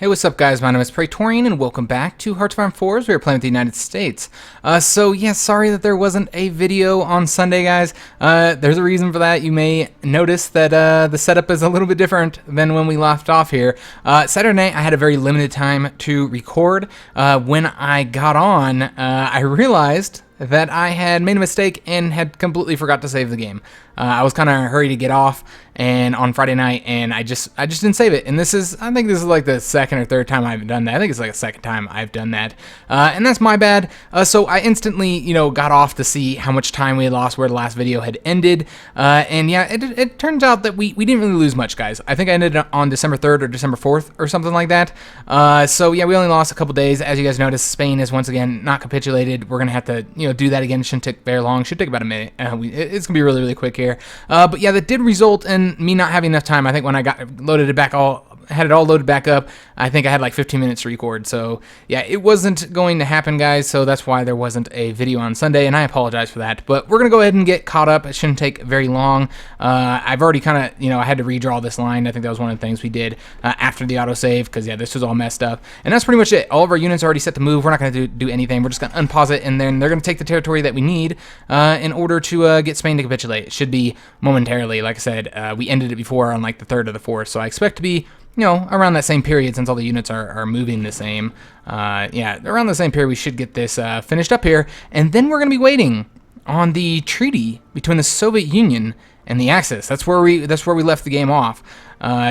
Hey, what's up, guys? My name is Praetorian, and welcome back to Hearts of Iron 4 as we are playing with the United States. Sorry that there wasn't a video on Sunday, guys. There's a reason for that. You may notice that the setup is a little bit different than when we left off here. Saturday night, I had a very limited time to record. When I got on, I realized that I had made a mistake and had completely forgot to save the game. I was kind of hurried to get off and on Friday night, and I just didn't save it. And I think this is like the second or third time I've done that. I think it's like the second time I've done that, and that's my bad. So I instantly, got off to see how much time we had lost, where the last video had ended, and yeah, it turns out that we didn't really lose much, guys. I think I ended on December 3rd or December 4th or something like that. So yeah, we only lost a couple days. As you guys noticed, Spain is once again not capitulated. We're gonna have to, do that again. It shouldn't take very long. Should take about a minute. It's gonna be really, really quick here. But yeah, that did result in me not having enough time. I think when I had it all loaded back up, I think I had like 15 minutes to record. So yeah, it wasn't going to happen, guys. So that's why there wasn't a video on Sunday, and I apologize for that. But we're gonna go ahead and get caught up. It shouldn't take very long. I've already kind of, I had to redraw this line. I think that was one of the things we did after the autosave, because yeah, this was all messed up. And that's pretty much it. All of our units are already set to move. We're not gonna do anything. We're just gonna unpause it, and then they're gonna take the territory that we need in order to get Spain to capitulate. It should be momentarily. Like I said, we ended it before on like the 3rd or the 4th, so I expect to be around that same period, since all the units are moving the same. Yeah, around the same period we should get this finished up here, and then we're going to be waiting on the treaty between the Soviet Union and the Axis. That's where we left the game off.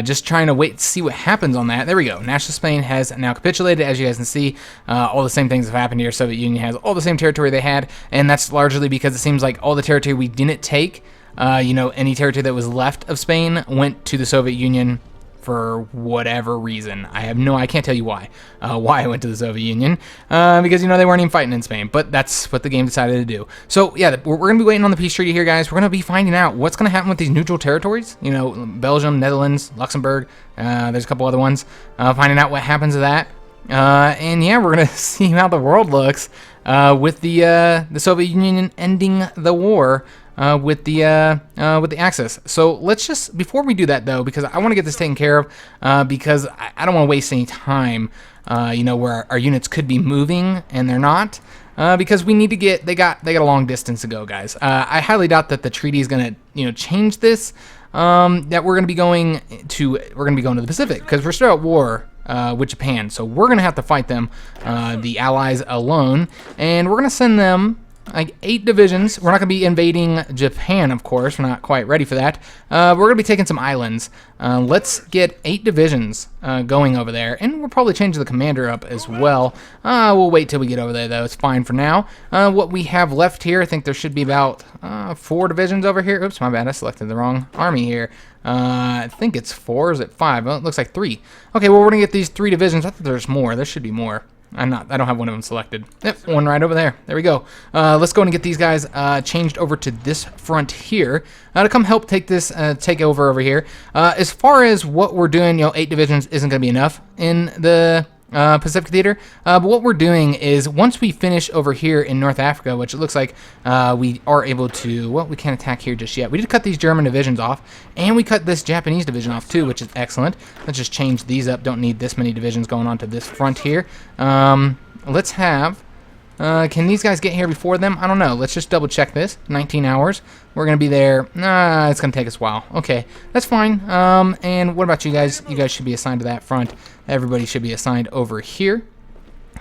Just trying to wait to see what happens on that. There we go. National Spain has now capitulated. As you guys can see, all the same things have happened here. Soviet Union has all the same territory they had, and that's largely because it seems like all the territory we didn't take, any territory that was left of Spain went to the Soviet Union for whatever reason. I can't tell you why I went to the Soviet Union, because, they weren't even fighting in Spain, but that's what the game decided to do. So yeah, we're going to be waiting on the peace treaty here, guys. We're going to be finding out what's going to happen with these neutral territories, Belgium, Netherlands, Luxembourg, there's a couple other ones, finding out what happens to that. And yeah, we're going to see how the world looks with the Soviet Union ending the war with the Axis. So let's just, before we do that though, because I want to get this taken care of, because I don't want to waste any time, where our units could be moving and they're not, because we need to get, they got a long distance to go, guys. I highly doubt that the treaty is going to, change this, that we're going to be going to the Pacific, because we're still at war with Japan. So we're going to have to fight them, the Allies alone, and we're going to send them like 8 divisions. We're not going to be invading Japan, of course. We're not quite ready for that. We're going to be taking some islands. Let's get 8 divisions going over there, and we'll probably change the commander up as well. We'll wait till we get over there, though. It's fine for now. What we have left here, I think there should be about 4 divisions over here. Oops, my bad. I selected the wrong army here. I think it's 4. Or is it 5? Well, it looks like 3. Okay, well, we're going to get these 3 divisions. I thought there's more. There should be more. I don't have one of them selected. Yep, one right over there. There we go. Let's go and get these guys changed over to this front here to come help take this take over here. As far as what we're doing, 8 divisions isn't going to be enough in the Pacific Theater. But what we're doing is, once we finish over here in North Africa, which it looks like we are able to, well, we can't attack here just yet. We did cut these German divisions off, and we cut this Japanese division off too, which is excellent. Let's just change these up. Don't need this many divisions going on to this front here. Let's have, can these guys get here before them? I don't know. Let's just double check this. 19 hours. We're going to be there. It's going to take us a while. Okay, that's fine. And what about you guys? You guys should be assigned to that front. Everybody should be assigned over here.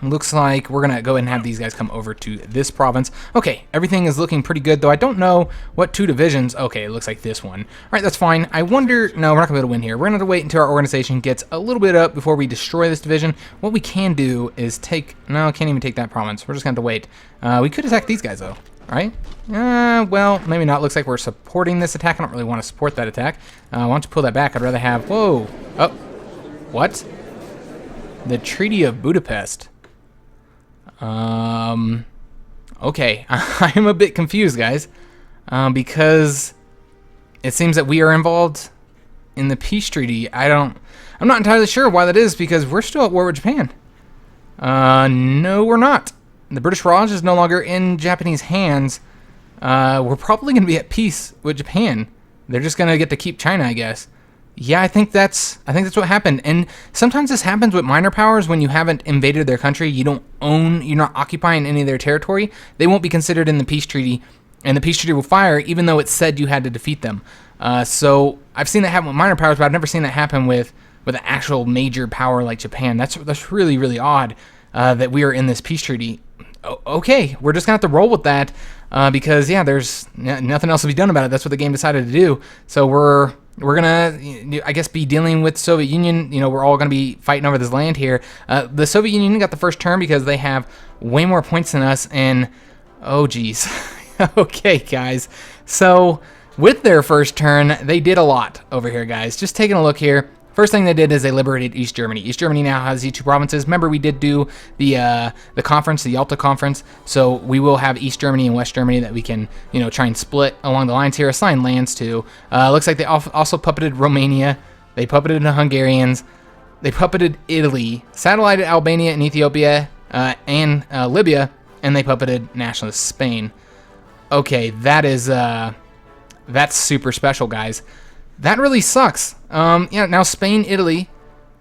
Looks like we're going to go ahead and have these guys come over to this province. Okay, everything is looking pretty good, though I don't know what 2 divisions. Okay, it looks like this one. All right, that's fine. I wonder, no, we're not going to be able to win here. We're going to have to wait until our organization gets a little bit up before we destroy this division. What we can do is no, can't even take that province. We're just going to have to wait. We could attack these guys, though, right? Well, maybe not. Looks like we're supporting this attack. I don't really want to support that attack. Why don't you pull that back? I'd rather have, whoa, oh, what? The Treaty of Budapest. Okay, I'm a bit confused, guys, because it seems that we are involved in the peace treaty. I'm not entirely sure why that is, because we're still at war with Japan. No, we're not. The British Raj is no longer in Japanese hands. We're probably going to be at peace with Japan. They're just going to get to keep China, I guess. Yeah, I think that's what happened. And sometimes this happens with minor powers when you haven't invaded their country, you're not occupying any of their territory. They won't be considered in the peace treaty, and the peace treaty will fire even though it said you had to defeat them. So I've seen that happen with minor powers, but I've never seen that happen with an actual major power like Japan. That's really, really odd that we are in this peace treaty. Okay, we're just gonna have to roll with that because yeah, there's nothing else to be done about it. That's what the game decided to do. So we're gonna, I guess, be dealing with Soviet Union. We're all gonna be fighting over this land here. The Soviet Union got the first turn because they have way more points than us. And oh geez, okay guys. So with their first turn, they did a lot over here, guys. Just taking a look here. First thing they did is they liberated East Germany. East Germany now has these two provinces. Remember, we did do the conference, the Yalta conference. So we will have East Germany and West Germany that we can, try and split along the lines here, assign lands to. Looks like they also puppeted Romania. They puppeted the Hungarians. They puppeted Italy, satellited Albania and Ethiopia and Libya, and they puppeted nationalist Spain. Okay, that's super special, guys. That really sucks. Now Spain, Italy,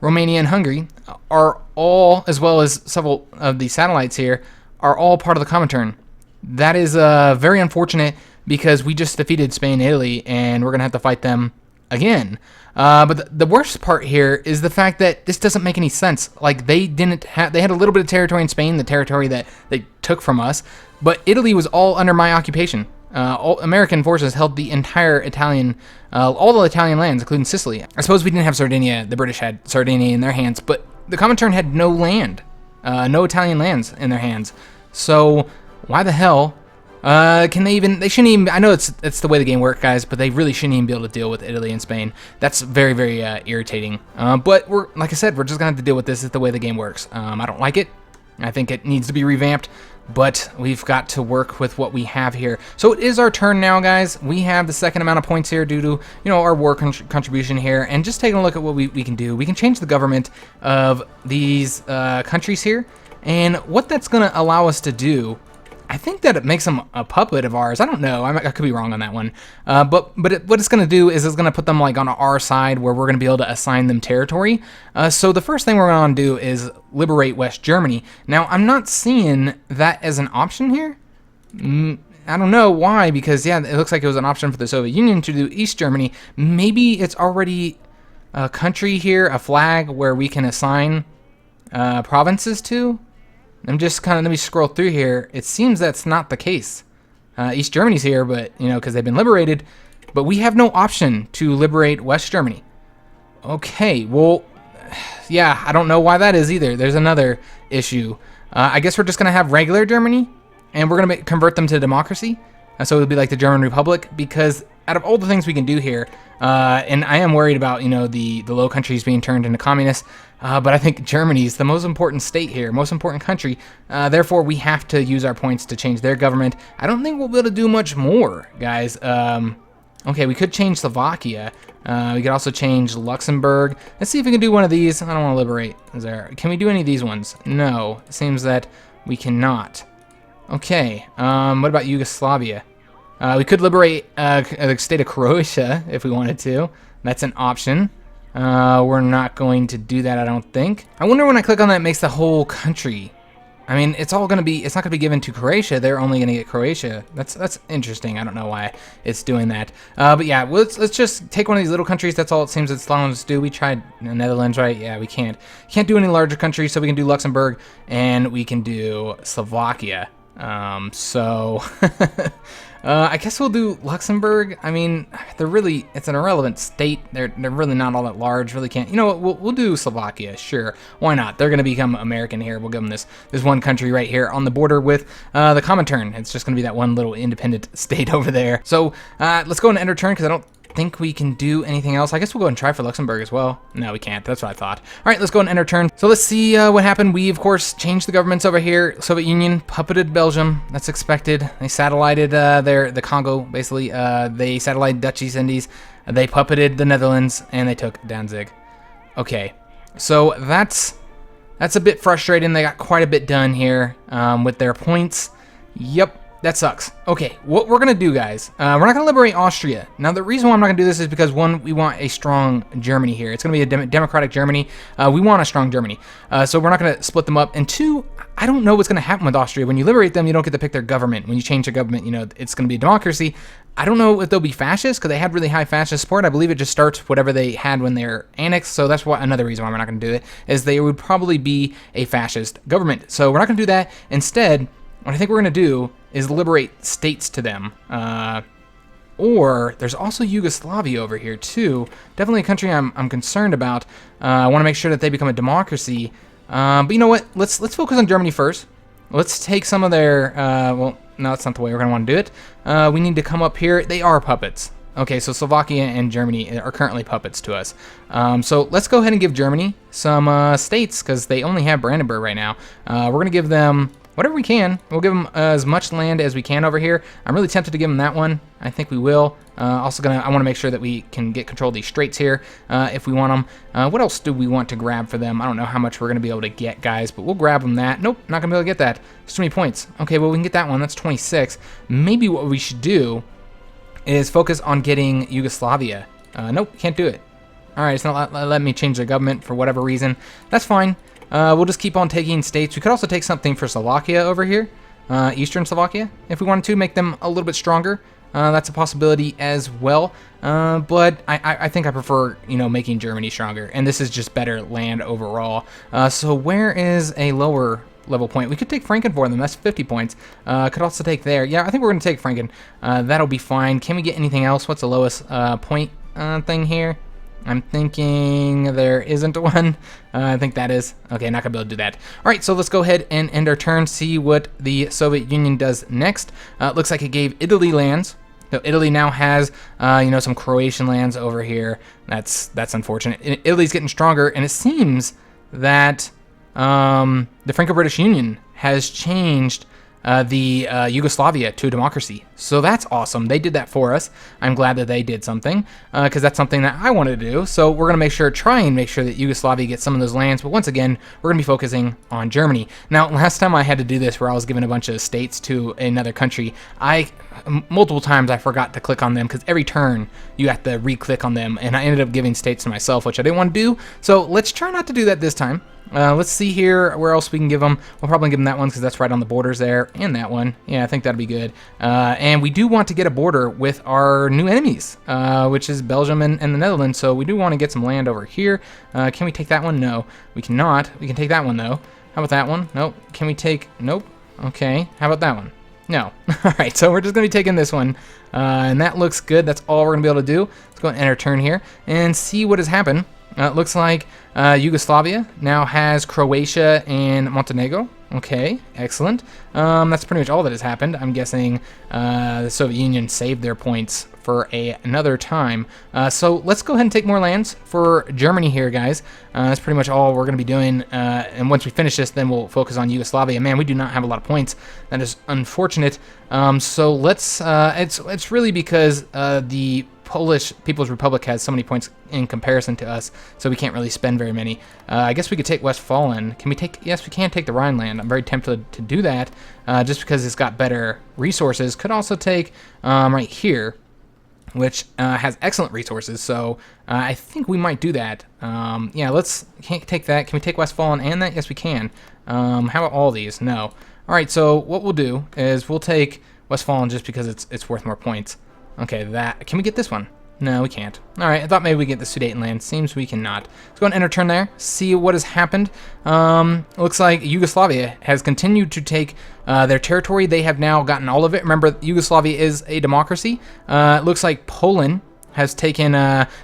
Romania, and Hungary are all, as well as several of the satellites here, are all part of the Comintern. That is very unfortunate because we just defeated Spain and Italy, and we're going to have to fight them again. But the worst part here is the fact that this doesn't make any sense. Like, they had a little bit of territory in Spain, the territory that they took from us, but Italy was all under my occupation. All American forces held the entire Italian, all the Italian lands, including Sicily. I suppose we didn't have Sardinia. The British had Sardinia in their hands, but the Comintern had no land, no Italian lands in their hands. So why the hell can they even? They shouldn't even. I know it's the way the game works, guys, but they really shouldn't even be able to deal with Italy and Spain. That's very, very irritating. But like I said, we're just gonna have to deal with this. It's the way the game works. I don't like it. I think it needs to be revamped, but we've got to work with what we have here. So it is our turn now, guys. We have the second amount of points here due to, our war contribution here. And just taking a look at what we can do. We can change the government of these countries here. And what that's going to allow us to do, I think that it makes them a puppet of ours. I don't know. I could be wrong on that one. But what it's going to do is it's going to put them like on our side where we're going to be able to assign them territory. So the first thing we're going to do is liberate West Germany. Now, I'm not seeing that as an option here. I don't know why, because, yeah, it looks like it was an option for the Soviet Union to do East Germany. Maybe it's already a country here, a flag where we can assign provinces to. I'm just let me scroll through here. It seems that's not the case. East Germany's here, but, because they've been liberated. But we have no option to liberate West Germany. Okay, well, yeah, I don't know why that is either. There's another issue. I guess we're just going to have regular Germany, and we're going to convert them to democracy. So it'll be like the German Republic, because out of all the things we can do here, and I am worried about, the Low Countries being turned into communists, but I think Germany's the most important state here, most important country. Therefore, we have to use our points to change their government. I don't think we'll be able to do much more, guys. Okay, we could change Slovakia. We could also change Luxembourg. Let's see if we can do one of these. I don't want to liberate. Can we do any of these ones? No, it seems that we cannot. Okay, what about Yugoslavia? We could liberate the state of Croatia if we wanted to. That's an option. We're not going to do that, I don't think. I wonder when I click on that, it makes the whole country. I mean, it's not going to be given to Croatia. They're only going to get Croatia. That's interesting. I don't know why it's doing that. But yeah, let's just take one of these little countries. That's all it seems it's allowing us to do. We tried the Netherlands, right? Yeah, we can't do any larger countries, so we can do Luxembourg and we can do Slovakia. I guess we'll do Luxembourg. I mean, it's an irrelevant state. They're really not all that large. Really can't. You know what? We'll do Slovakia. Sure, why not? They're gonna become American here. We'll give them this one country right here on the border with the Comintern. It's just gonna be that one little independent state over there. So let's go and enter turn because I don't think we can do anything else. I guess we'll go and try for Luxembourg as well. No, we can't. That's what I thought. All right, let's go and enter turn. So let's see what happened. We, of course, changed the governments over here. Soviet Union puppeted Belgium. That's expected. They satellited the Congo, basically. They satellited Dutch East Indies. They puppeted the Netherlands, and they took Danzig. Okay, so that's a bit frustrating. They got quite a bit done here with their points. Yep. That sucks. Okay, what we're going to do, guys, we're not going to liberate Austria. Now, the reason why I'm not going to do this is because, one, we want a strong Germany here. It's going to be a democratic Germany. We want a strong Germany. So we're not going to split them up. And two, I don't know what's going to happen with Austria. When you liberate them, you don't get to pick their government. When you change their government, you know, it's going to be a democracy. I don't know if they'll be fascist, because they had really high fascist support. I believe it just starts whatever they had when they're annexed. So that's another reason why we're not going to do it, is they would probably be a fascist government. So we're not going to do that. Instead, what I think we're going to do is liberate states to them. Or there's also Yugoslavia over here too. Definitely a country I'm concerned about. I want to make sure that they become a democracy. But you know what? Let's focus on Germany first. Let's take some of their. Well, no, that's not the way we're going to want to do it. We need to come up here. They are puppets. Okay, so Slovakia and Germany are currently puppets to us. So let's go ahead and give Germany some states, because they only have Brandenburg right now. We're going to give them whatever we can. We'll give them as much land as we can over here. I'm really tempted to give them that one. I think we will. I want to make sure that we can get control of these straits here if we want them. What else do we want to grab for them? I don't know how much we're going to be able to get, guys, but we'll grab them that. Nope, not going to be able to get that. It's too many points. Okay, well, we can get that one. That's 26. Maybe what we should do is focus on getting Yugoslavia. Nope, can't do it. All right, it's not letting me change the government for whatever reason. That's fine. We'll just keep on taking states. We could also take something for Slovakia over here, Eastern Slovakia, if we wanted to make them a little bit stronger. That's a possibility as well. But I think I prefer, you know, making Germany stronger, and this is just better land overall. So where is a lower level point? We could take Franken for them. That's 50 points. Could also take there. Yeah, I think we're going to take Franken. That'll be fine. Can we get anything else? What's the lowest point thing here? I'm thinking there isn't one. I think that is. Okay, not going to be able to do that. All right, so let's go ahead and end our turn, see what the Soviet Union does next. Looks like it gave Italy lands. So Italy now has, you know, some Croatian lands over here. That's unfortunate. Italy's getting stronger, and it seems that the Franco-British Union has changed the Yugoslavia to a democracy. So that's awesome. They did that for us. I'm glad that they did something, because that's something that I wanted to do. So we're going to try and make sure that Yugoslavia gets some of those lands. But once again, we're going to be focusing on Germany. Now, last time I had to do this where I was giving a bunch of states to another country, multiple times I forgot to click on them, because every turn you have to re-click on them, and I ended up giving states to myself, which I didn't want to do. So let's try not to do that this time. Let's see here where else we can give them. We'll probably give them that one, because that's right on the borders there, and that one. Yeah, I think that'll be good. And we do want to get a border with our new enemies, which is Belgium and the Netherlands. So we do want to get some land over here. Can we take that one? No, we cannot. We can take that one, though. How about that one? Nope. Can we take... Nope. Okay. How about that one? No. All right, so we're just going to be taking this one, and that looks good. That's all we're going to be able to do. Let's go and end our turn here and see what has happened. It looks like Yugoslavia now has Croatia and Montenegro. Okay, excellent. That's pretty much all that has happened. I'm guessing the Soviet Union saved their points for another time. So let's go ahead and take more lands for Germany here, guys. That's pretty much all we're going to be doing. And once we finish this, then we'll focus on Yugoslavia. Man, we do not have a lot of points. That is unfortunate. So let's... it's really because the Polish People's Republic has so many points in comparison to us, so we can't really spend very many. I guess we could take Westphalen. Can we take... Yes, we can take the Rhineland. I'm very tempted to do that, just because it's got better resources. Could also take right here, which has excellent resources, so I think we might do that. Yeah, can't take that. Can we take Westphalen and that? Yes, we can. How about all these? No. All right, so what we'll do is we'll take Westphalen just because it's worth more points. Okay, can we get this one? No, we can't. All right, I thought maybe we get the Sudeten land. Seems we cannot. Let's go and end our turn there, see what has happened. Looks like Yugoslavia has continued to take their territory. They have now gotten all of it. Remember, Yugoslavia is a democracy. It looks like Poland has taken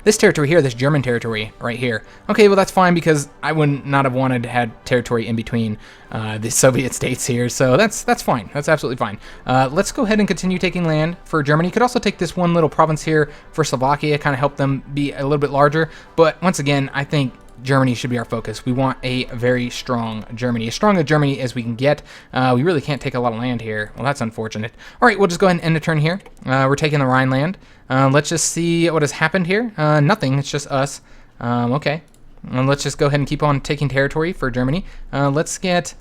this territory here, this German territory right here. Okay, well, that's fine, because I would not have wanted to have territory in between the Soviet states here, so that's fine. That's absolutely fine. Let's go ahead and continue taking land for Germany. Could also take this one little province here for Slovakia, kind of help them be a little bit larger, but once again, I think Germany should be our focus. We want a very strong Germany, as strong a Germany as we can get. We really can't take a lot of land here. Well, that's unfortunate. All right, we'll just go ahead and end the turn here. We're taking the Rhineland. Let's just see what has happened here. Nothing. It's just us. Okay. Let's just go ahead and keep on taking territory for Germany. Let's get...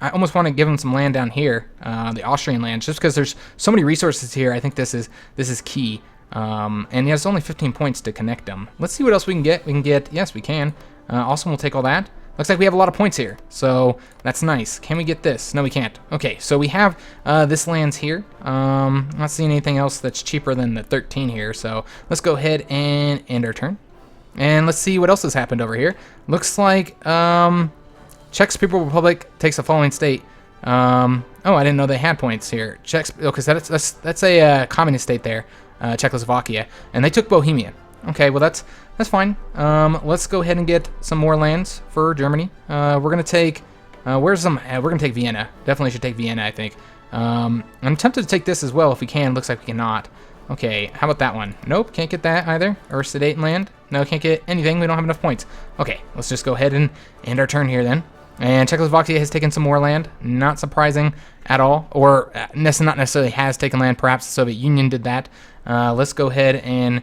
I almost want to give them some land down here, the Austrian lands, just because there's so many resources here. I think this is key. And yeah, it's only 15 points to connect them. Let's see what else we can get. We can get, yes, we can. Also, we'll take all that. Looks like we have a lot of points here, so that's nice. Can we get this? No, we can't. Okay, so we have this lands here. I'm not seeing anything else that's cheaper than the 13 here, so let's go ahead and end our turn. And let's see what else has happened over here. Looks like Czech People's Republic takes the following state. Oh, I didn't know they had points here. Czechs, because that's a communist state there, Czechoslovakia, and they took Bohemia. Okay, well that's fine. Let's go ahead and get some more lands for Germany. We're gonna take we're gonna take Vienna. Definitely should take Vienna, I think. I'm tempted to take this as well if we can. Looks like we cannot. Okay, how about that one? Nope, can't get that either. Or Sudetenland. No, can't get anything. We don't have enough points. Okay, let's just go ahead and end our turn here then. And Czechoslovakia has taken some more land. Not surprising at all. Or not necessarily has taken land. Perhaps the Soviet Union did that. Let's go ahead and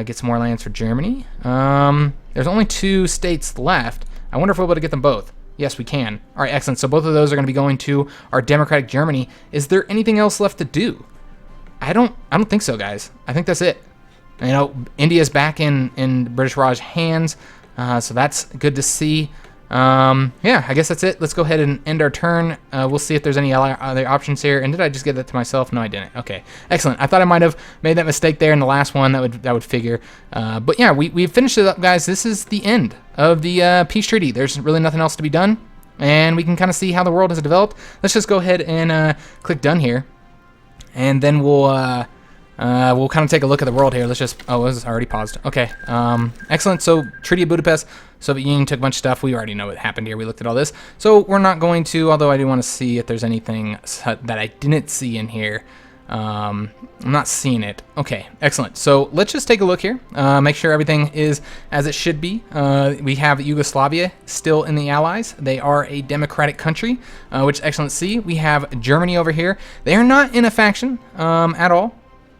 get some more lands for Germany. There's only 2 states left. I wonder if we're able to get them both. Yes, we can. All right, excellent. So both of those are going to be going to our democratic Germany. Is there anything else left to do? I don't think so, guys. I think that's it. You know, India's back in British Raj hands, so that's good to see. Yeah, I guess that's it. Let's go ahead and end our turn. We'll see if there's any other options here. And did I just give that to myself? No, I didn't. Okay, excellent. I thought I might have made that mistake there in the last one. That would figure. But yeah, we finished it up, guys. This is the end of the peace treaty. There's really nothing else to be done, and we can kind of see how the world has developed. Let's just go ahead and click done here, and then we'll kind of take a look at the world here. Let's just, oh, it was already paused. Okay, excellent. So Treaty of Budapest, Soviet Union took a bunch of stuff. We already know what happened here. We looked at all this. So we're not going to, although I do want to see if there's anything that I didn't see in here. I'm not seeing it. Okay, excellent. So let's just take a look here. Make sure everything is as it should be. We have Yugoslavia still in the Allies. They are a democratic country, which is excellent to see. We have Germany over here. They are not in a faction at all.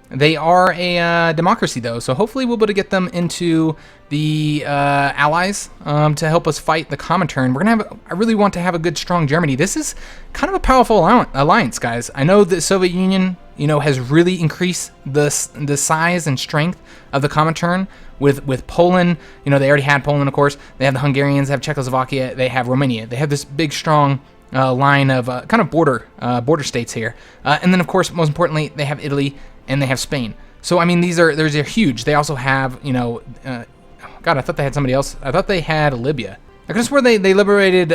They are a democracy, though, so hopefully we'll be able to get them into the Allies to help us fight the Comintern. I really want to have a good, strong Germany. This is kind of a powerful alliance, guys. I know the Soviet Union, you know, has really increased the size and strength of the Comintern with Poland. You know, they already had Poland, of course. They have the Hungarians, they have Czechoslovakia, they have Romania. They have this big, strong line of kind of border states here. And then, of course, most importantly, they have Italy and they have Spain. So, I mean, they're huge. They also have, you know, God, I thought they had somebody else. I thought they had Libya. I could have swore they liberated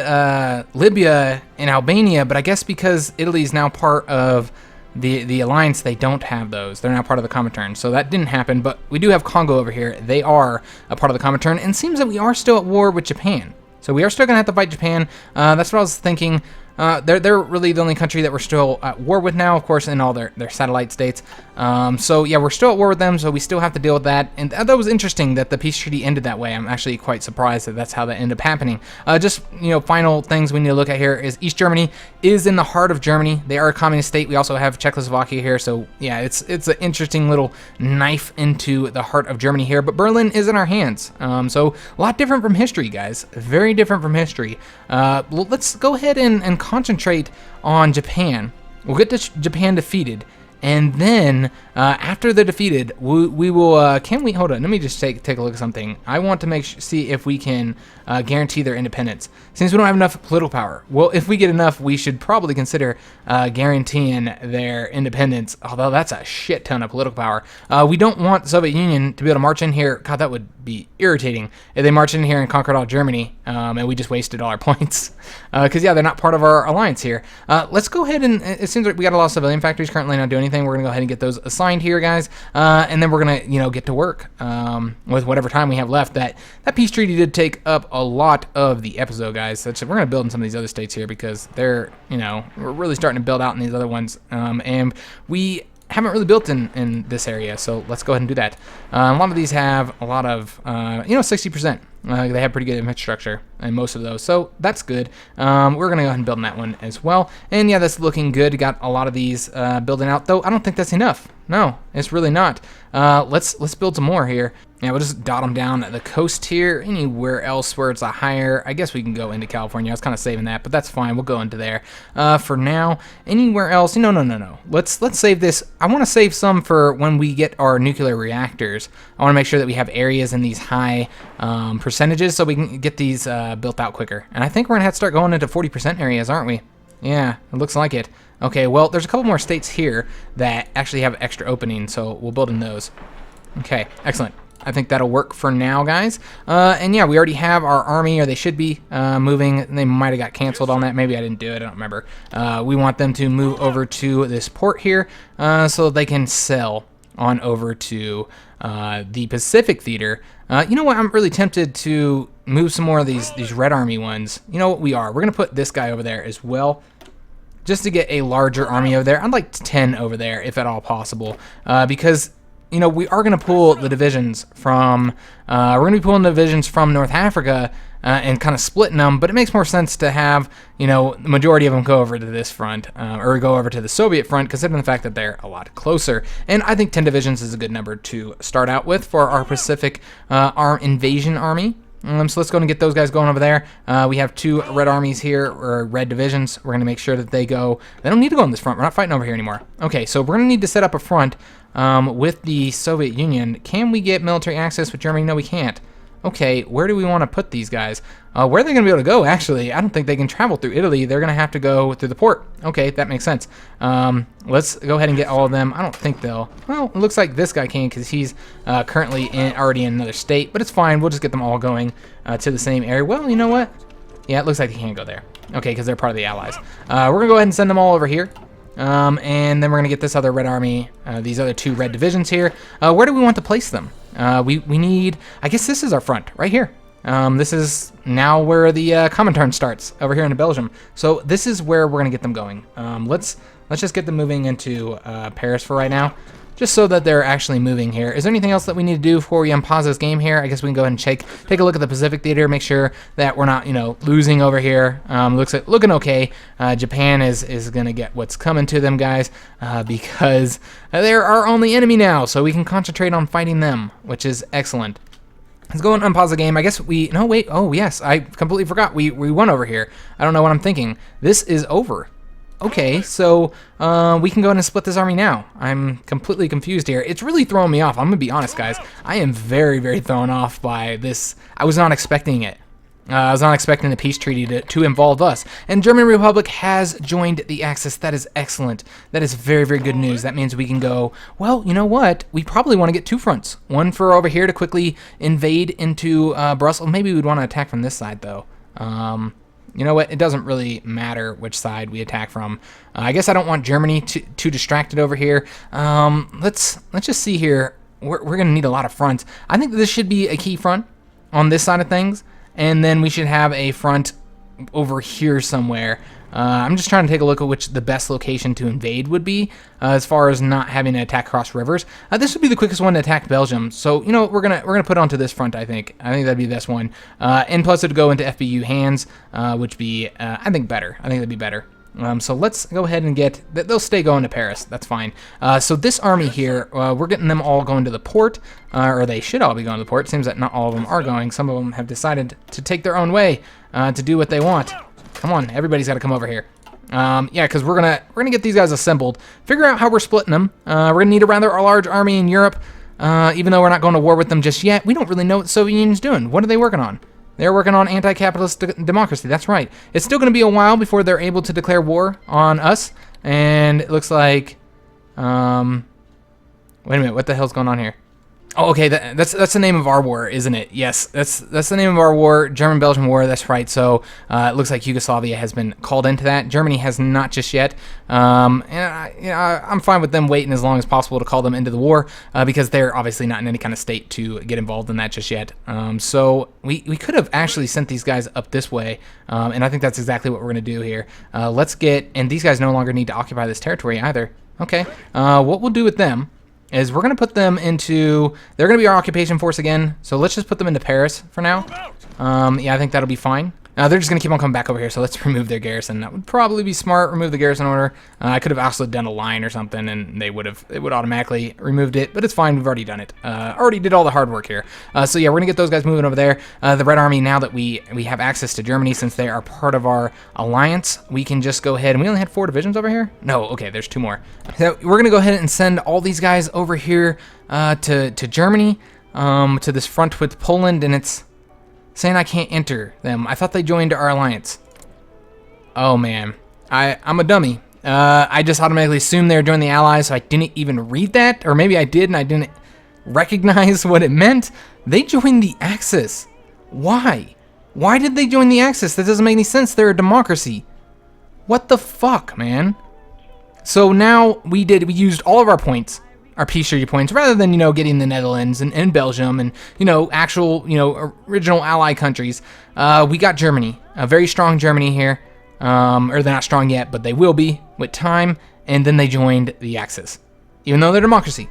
Libya and Albania, but I guess because Italy is now part of the alliance, they don't have those. They're now part of the Comintern, so that didn't happen. But we do have Congo over here. They are a part of the Comintern, and it seems that we are still at war with Japan. So we are still going to have to fight Japan. That's what I was thinking. They're really the only country that we're still at war with now, of course, in all their satellite states. So yeah, we're still at war with them, so we still have to deal with that. And that was interesting that the peace treaty ended that way. I'm actually quite surprised that that's how that ended up happening. Just, you know, final things we need to look at here is East Germany is in the heart of Germany. They are a communist state. We also have Czechoslovakia here, so yeah, it's an interesting little knife into the heart of Germany here. But Berlin is in our hands, so a lot different from history, guys. Very different from history. Let's go ahead and concentrate on Japan. We'll get Japan defeated, and then after they're defeated, we will. Can we hold on? Let me just take a look at something. I want to see if we can guarantee their independence. Since we don't have enough political power, well, if we get enough, we should probably consider guaranteeing their independence. Although that's a shit ton of political power. We don't want the Soviet Union to be able to march in here. God, that would be irritating if they marched in here and conquered all Germany, and we just wasted all our points. Because yeah, they're not part of our alliance here. Let's go ahead and it seems like we got a lot of civilian factories currently not doing anything. We're gonna go ahead and get those assigned here, guys, and then we're gonna, you know, get to work with whatever time we have left. That peace treaty did take up a lot of the episode, guys. We're gonna build in some of these other states here because they're, you know, we're really starting to build out in these other ones, and we haven't really built in this area, so let's go ahead and do that. A lot of these have a lot of, you know, 60%. They have pretty good infrastructure in most of those, so that's good. We're going to go ahead and build on that one as well. And yeah, that's looking good. Got a lot of these building out, though I don't think that's enough. No, it's really not. Let's build some more here. Yeah, we'll just dot them down the coast here. Anywhere else where it's a higher, I guess we can go into California. I was kind of saving that, but that's fine. We'll go into there for now. Anywhere else? No. Let's save this. I want to save some for when we get our nuclear reactors. I want to make sure that we have areas in these high percentages so we can get these built out quicker. And I think we're gonna have to start going into 40% areas, aren't we? Yeah, it looks like it. Okay, well, there's a couple more states here that actually have extra openings, so we'll build in those. Okay, excellent. I think that'll work for now, guys. And yeah, we already have our army, or they should be moving. They might have got canceled on that. Maybe I didn't do it. I don't remember. We want them to move over to this port here so they can sell on over to the Pacific Theater. You know what? I'm really tempted to move some more of these Red Army ones. You know what we are? We're going to put this guy over there as well, just to get a larger army over there. I'd like 10 over there, if at all possible, because you know, we are going to pull the divisions from, we're going to be pulling the divisions from North Africa and kind of splitting them, but it makes more sense to have, you know, the majority of them go over to this front, or go over to the Soviet front, considering the fact that they're a lot closer. And I think 10 divisions is a good number to start out with for our Pacific invasion army. So let's go and get those guys going over there. We have 2 red armies here, or red divisions. We're going to make sure that they don't need to go on this front. We're not fighting over here anymore. Okay, so we're going to need to set up a front with the Soviet Union. Can we get military access with Germany? No, we can't. Okay, where do we want to put these guys? Where are they going to be able to go, actually? I don't think they can travel through Italy. They're going to have to go through the port. Okay, that makes sense. Let's go ahead and get all of them. I don't think they'll... Well, it looks like this guy can because he's currently already in another state, but it's fine. We'll just get them all going to the same area. Well, you know what? Yeah, it looks like he can't go there. Okay, because they're part of the Allies. We're going to go ahead and send them all over here. And then we're going to get this other red army, these other 2 red divisions here. Where do we want to place them? We need, I guess this is our front, right here. This is now where the Comintern starts, over here in Belgium. So this is where we're going to get them going. Let's just get them moving into Paris for right now, just so that they're actually moving here. Is there anything else that we need to do before we unpause this game here? I guess we can go ahead and take a look at the Pacific Theater, make sure that we're not, you know, losing over here. Looking okay. Japan is going to get what's coming to them, guys, because they're our only enemy now, so we can concentrate on fighting them, which is excellent. Let's go and unpause the game. I guess no, wait. Oh, yes, I completely forgot. We won over here. I don't know what I'm thinking. This is over. Okay, so we can go ahead and split this army now. I'm completely confused here. It's really throwing me off. I'm going to be honest, guys. I am very, very thrown off by this. I was not expecting it. I was not expecting the peace treaty to involve us. And German Republic has joined the Axis. That is excellent. That is very, very good news. That means we can go, well, you know what? We probably want to get 2 fronts. One for over here to quickly invade into Brussels. Maybe we'd want to attack from this side, though. You know what? It doesn't really matter which side we attack from. I guess I don't want Germany too distracted over here. Let's just see here. We're going to need a lot of fronts. I think this should be a key front on this side of things, and then we should have a front over here somewhere. I'm just trying to take a look at which the best location to invade would be, as far as not having to attack across rivers. This would be the quickest one to attack Belgium. So you know what, we're gonna put onto this front. I think that'd be the best one. And plus it'd go into FBU hands, which be I think better. I think that'd be better. So let's go ahead and get, they'll stay going to Paris, that's fine. So this army here, we're getting them all going to the port, or they should all be going to the port. It seems that not all of them are going. Some of them have decided to take their own way, to do what they want. Come on, everybody's got to come over here. Yeah, because we're gonna get these guys assembled, figure out how we're splitting them. We're gonna need a rather large army in Europe, even though we're not going to war with them just yet. We don't really know what the Soviet Union's doing. What are they working on? They're working on anti-capitalist democracy. That's right. It's still going to be a while before they're able to declare war on us. And it looks like, wait a minute, what the hell's going on here? Oh, okay, that's the name of our war, isn't it? Yes, that's the name of our war, German-Belgian War. That's right. So it looks like Yugoslavia has been called into that. Germany has not just yet. And I'm fine with them waiting as long as possible to call them into the war, because they're obviously not in any kind of state to get involved in that just yet. So we could have actually sent these guys up this way, and I think that's exactly what we're going to do here. Let's get, and these guys no longer need to occupy this territory either. Okay, what we'll do with them is we're going to put them into, they're going to be our occupation force again. So let's just put them into Paris for now. Yeah, I think that'll be fine. They're just going to keep on coming back over here, so let's remove their garrison. That would probably be smart, remove the garrison order. I could have also done a line or something, and it would automatically removed it, but it's fine, we've already done it. Already did all the hard work here. So yeah, we're going to get those guys moving over there. The Red Army, now that we have access to Germany, since they are part of our alliance, we can just go ahead, and we only had 4 divisions over here? No, okay, there's 2 more. So we're going to go ahead and send all these guys over here to Germany, to this front with Poland, and it's saying I can't enter them. I thought they joined our alliance. Oh man, I'm a dummy. I just automatically assumed they were joining the Allies, so I didn't even read that, or maybe I did and I didn't recognize what it meant. They joined the Axis. Why? Why did they join the Axis? That doesn't make any sense. They're a democracy. What the fuck, man? So now we used all of our points, our peace treaty points, rather than, getting the Netherlands and Belgium and, actual, original ally countries. We got Germany, a very strong Germany here. Or they're not strong yet, but they will be with time. And then they joined the Axis, even though they're democracy,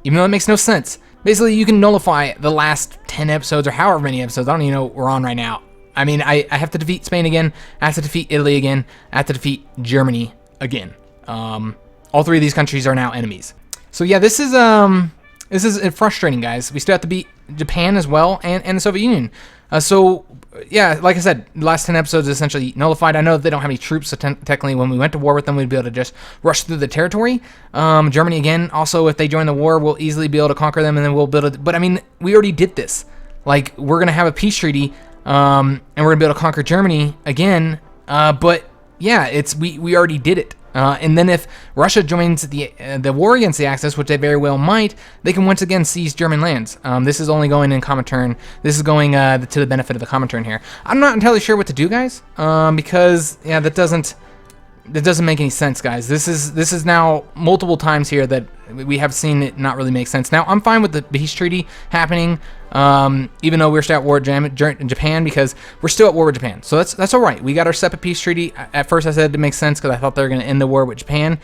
even though it makes no sense. Basically, you can nullify the last 10 episodes or however many episodes. I don't even know what we're on right now. I mean, I have to defeat Spain again. I have to defeat Italy again. I have to defeat Germany again. All 3 of these countries are now enemies. So yeah, this is frustrating, guys. We still have to beat Japan as well and the Soviet Union. So yeah, like I said, the last 10 episodes is essentially nullified. I know they don't have any troops, so technically when we went to war with them, we'd be able to just rush through the territory. Germany, again, also, if they join the war, we'll easily be able to conquer them, and then we'll build it. But I mean, we already did this. Like, we're going to have a peace treaty, and we're going to be able to conquer Germany again. But yeah, we already did it. And then if Russia joins the war against the Axis, which they very well might, they can once again seize German lands. This is only going in Comintern. This is going to the benefit of the Comintern here. I'm not entirely sure what to do, guys, because yeah, that doesn't make any sense, guys. This is now multiple times here that we have seen it not really make sense. Now, I'm fine with the peace treaty happening, even though we're still at war with Japan, because we're still at war with Japan. So that's all right. We got our separate peace treaty. At first, I said it makes sense because I thought they were going to end the war with Japan,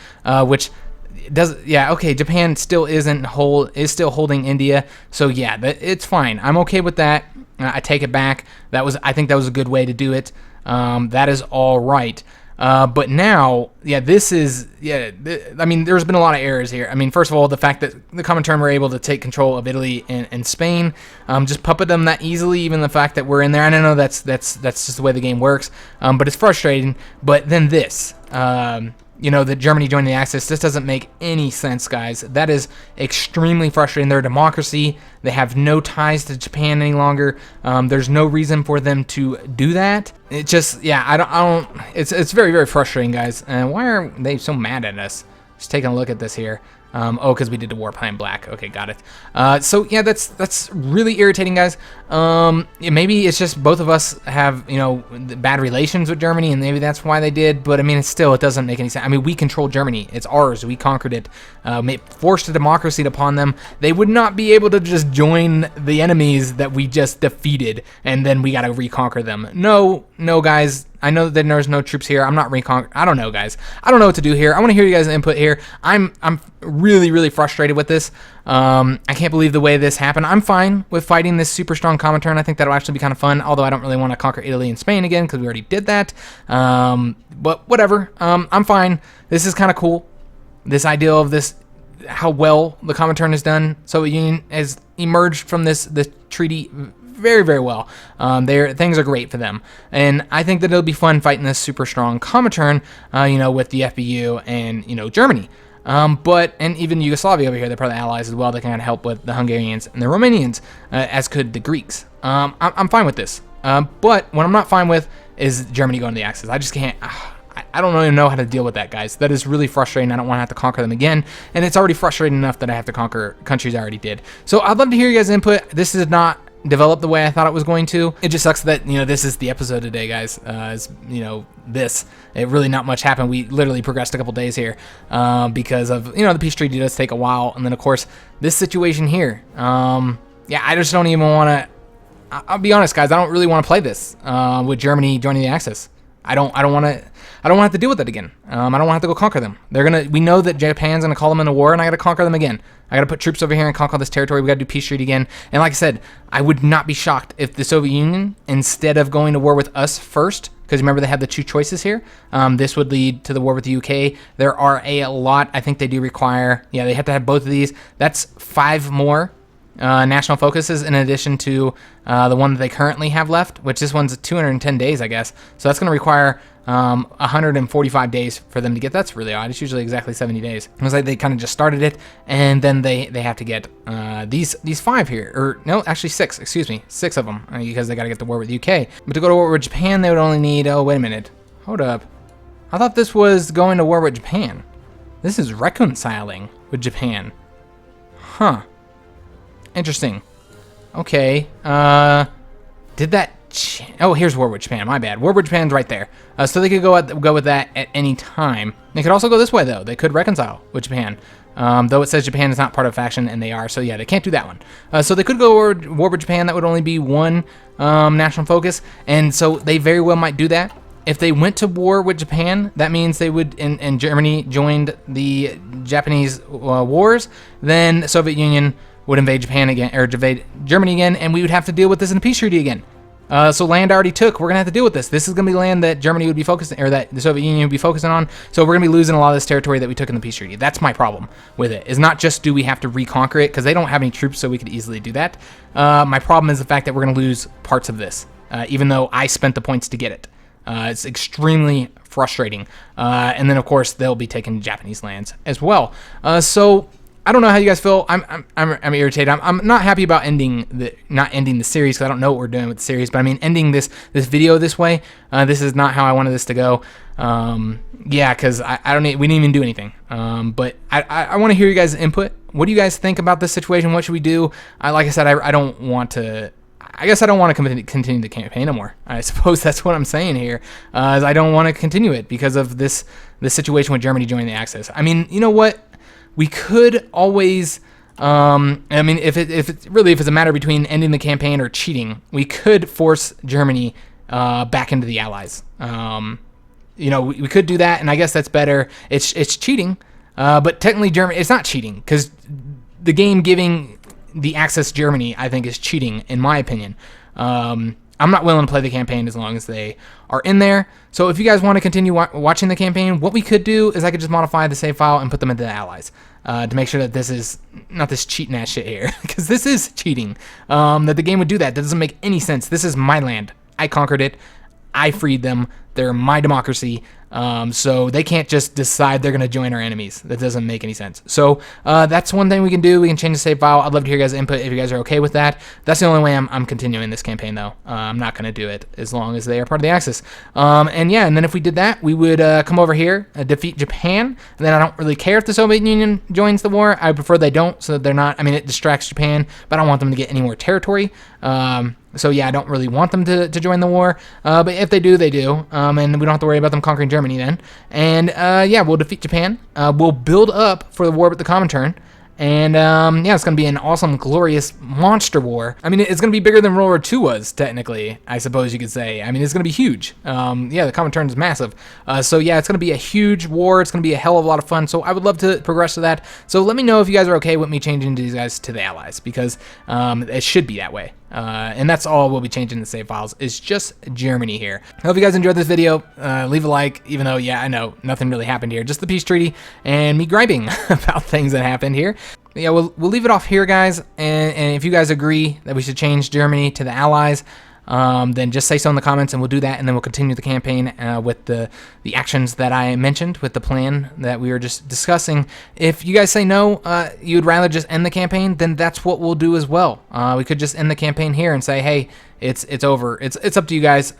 which does. Yeah, okay. Japan still is still holding India. So yeah, it's fine. I'm okay with that. I take it back. I think that was a good way to do it. That is all right. But now, yeah, I mean, there's been a lot of errors here. I mean, first of all, the fact that the Comintern were able to take control of Italy and Spain, just puppet them that easily, even the fact that we're in there. I don't know, that's just the way the game works, but it's frustrating. But then this, that Germany joined the Axis, this doesn't make any sense, guys. That is extremely frustrating. They're a democracy. They have no ties to Japan any longer. There's no reason for them to do that. It just, yeah, I don't. It's very, very frustrating, guys. And why are they so mad at us? Just taking a look at this here. Because we did the war plan black. Okay, got it. So yeah, that's really irritating, guys. Maybe it's just both of us have bad relations with Germany, and maybe that's why they did. But I mean, it doesn't make any sense. I mean, we control Germany. It's ours. We conquered it. Forced a democracy upon them. They would not be able to just join the enemies that we just defeated, and then we got to reconquer them. No, guys. I know that there's no troops here. I'm not reconquering. I don't know, guys. I don't know what to do here. I want to hear you guys' input here. I'm really, really frustrated with this. I can't believe the way this happened. I'm fine with fighting this super strong Comintern. I think that'll actually be kind of fun, although I don't really want to conquer Italy and Spain again because we already did that. But whatever. I'm fine. This is kind of cool. This idea of this, how well the Comintern has done. Soviet Union has emerged from this treaty very, very well. Things are great for them, and I think that it'll be fun fighting this super strong Comintern, with the FBU and Germany, and even Yugoslavia over here. They're part of the Allies as well. They can kind of help with the Hungarians and the Romanians, as could the Greeks. I'm fine with this, but what I'm not fine with is Germany going to the Axis. I just can't. I don't even know how to deal with that, guys. That is really frustrating. I don't want to have to conquer them again, and it's already frustrating enough that I have to conquer countries I already did. So I'd love to hear you guys' input. This is not developed the way I thought it was going to. It just sucks that this is the episode today, guys. It really not much happened. We literally progressed a couple days here because of the peace treaty does take a while, and then of course this situation here. I just don't even want to. I'll be honest, guys. I don't really want to play this with Germany joining the Axis. I don't want to have to deal with that again. I don't want to have to go conquer them. We know that Japan's gonna call them into war, and I gotta conquer them again. I gotta put troops over here and conquer this territory. We gotta do peace treaty again. And like I said, I would not be shocked if the Soviet Union, instead of going to war with us first, because remember they have the two choices here, this would lead to the war with the UK. There are a lot. I think they do require, yeah, they have to have both of these. That's 5 more national focuses in addition to the one that they currently have left, which this one's 210 days, I guess. So that's going to require 145 days for them to get. That's really odd. It's usually exactly 70 days. It was like they kind of just started it, and then they have to get these 5 here, or no, actually 6. Excuse me, 6 of them because they got to get the war with the UK. But to go to war with Japan, they would only need. Oh, wait a minute. Hold up. I thought this was going to war with Japan. This is reconciling with Japan. Huh. Interesting. Okay. Did that? Oh, here's war with Japan. My bad. War with Japan's right there. So they could go with that at any time. They could also go this way though. They could reconcile with Japan. Though it says Japan is not part of faction, and they are. So yeah, they can't do that one. So they could go war with Japan. That would only be one national focus, and so they very well might do that. If they went to war with Japan, that means they would, and Germany joined the Japanese wars, then the Soviet Union would invade Japan again, or invade Germany again, and we would have to deal with this in a peace treaty again. So land already took. We're gonna have to deal with this. This is gonna be land that Germany would be focusing, or that the Soviet Union would be focusing on. So we're gonna be losing a lot of this territory that we took in the peace treaty. That's my problem with it. Is not just do we have to reconquer it, because they don't have any troops, so we could easily do that. My problem is the fact that we're gonna lose parts of this, even though I spent the points to get it. It's extremely frustrating. And then of course they'll be taking Japanese lands as well. So I don't know how you guys feel. I'm irritated. I'm not happy about not ending the series, because I don't know what we're doing with the series. But I mean, ending this video this way. This is not how I wanted this to go. Yeah, because we didn't even do anything. But I want to hear you guys' input. What do you guys think about this situation? What should we do? Like I said, I don't want to. I guess I don't want to continue the campaign anymore. I suppose that's what I'm saying here. Is I don't want to continue it because of this situation with Germany joining the Axis. I mean, you know what? We could always. I mean, if it's a matter between ending the campaign or cheating, we could force Germany back into the Allies. You know, we could do that, and I guess that's better. It's cheating, but technically Germany, it's not cheating, because the game giving the Axis Germany, I think, is cheating, in my opinion. I'm not willing to play the campaign as long as they are in there. So if you guys want to continue watching the campaign, what we could do is I could just modify the save file and put them into the Allies to make sure that this is not this cheating ass shit here, because this is cheating. That the game would do that. That doesn't make any sense. This is my land. I conquered it. I freed them. They're my democracy. So they can't just decide they're going to join our enemies. That doesn't make any sense. So that's one thing we can do. We can change the save file. I'd love to hear your guys' input if you guys are okay with that. That's the only way I'm continuing this campaign, though. I'm not going to do it as long as they are part of the Axis. And then if we did that, we would come over here, defeat Japan. And then I don't really care if the Soviet Union joins the war. I prefer they don't, so that they're not. I mean, it distracts Japan, but I don't want them to get any more territory. So yeah, I don't really want them to join the war, but if they do, they do, and we don't have to worry about them conquering Germany then. And yeah, we'll defeat Japan. We'll build up for the war with the Comintern, and yeah, it's gonna be an awesome, glorious monster war. I mean, it's gonna be bigger than World War II was, technically, I suppose you could say. I mean, it's gonna be huge. Yeah, the Comintern is massive. So yeah, it's gonna be a huge war. It's gonna be a hell of a lot of fun. So I would love to progress to that. So let me know if you guys are okay with me changing these guys to the Allies, because it should be that way. And that's all we'll be changing the save files, is just Germany here. I hope you guys enjoyed this video. Leave a like, even though, yeah, I know nothing really happened here, just the peace treaty and me griping about things that happened here. But yeah, we'll leave it off here, guys. And if you guys agree that we should change Germany to the Allies, then just say so in the comments, and we'll do that, and then we'll continue the campaign with the actions that I mentioned, with the plan that we were just discussing. If you guys say no, you'd rather just end the campaign, then that's what we'll do as well. We could just end the campaign here and say, hey, it's over. It's up to you guys.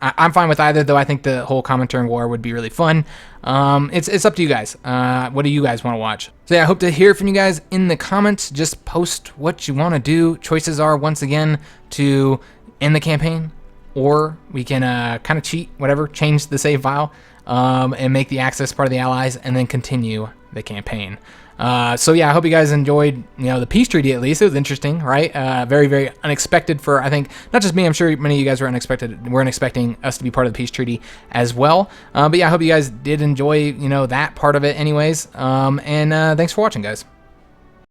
I'm fine with either, though. I think the whole Comintern War would be really fun. It's up to you guys. What do you guys want to watch? So yeah, I hope to hear from you guys in the comments. Just post what you want to do. Choices are, once again, to end the campaign, or we can kind of cheat, whatever, change the save file, and make the Axis part of the Allies, and then continue the campaign. So yeah, I hope you guys enjoyed, you know, the peace treaty. At least it was interesting, right? Very, very unexpected for, I think, not just me. I'm sure many of you guys weren't expecting us to be part of the peace treaty as well. But yeah, I hope you guys did enjoy, you know, that part of it, anyways. And thanks for watching, guys.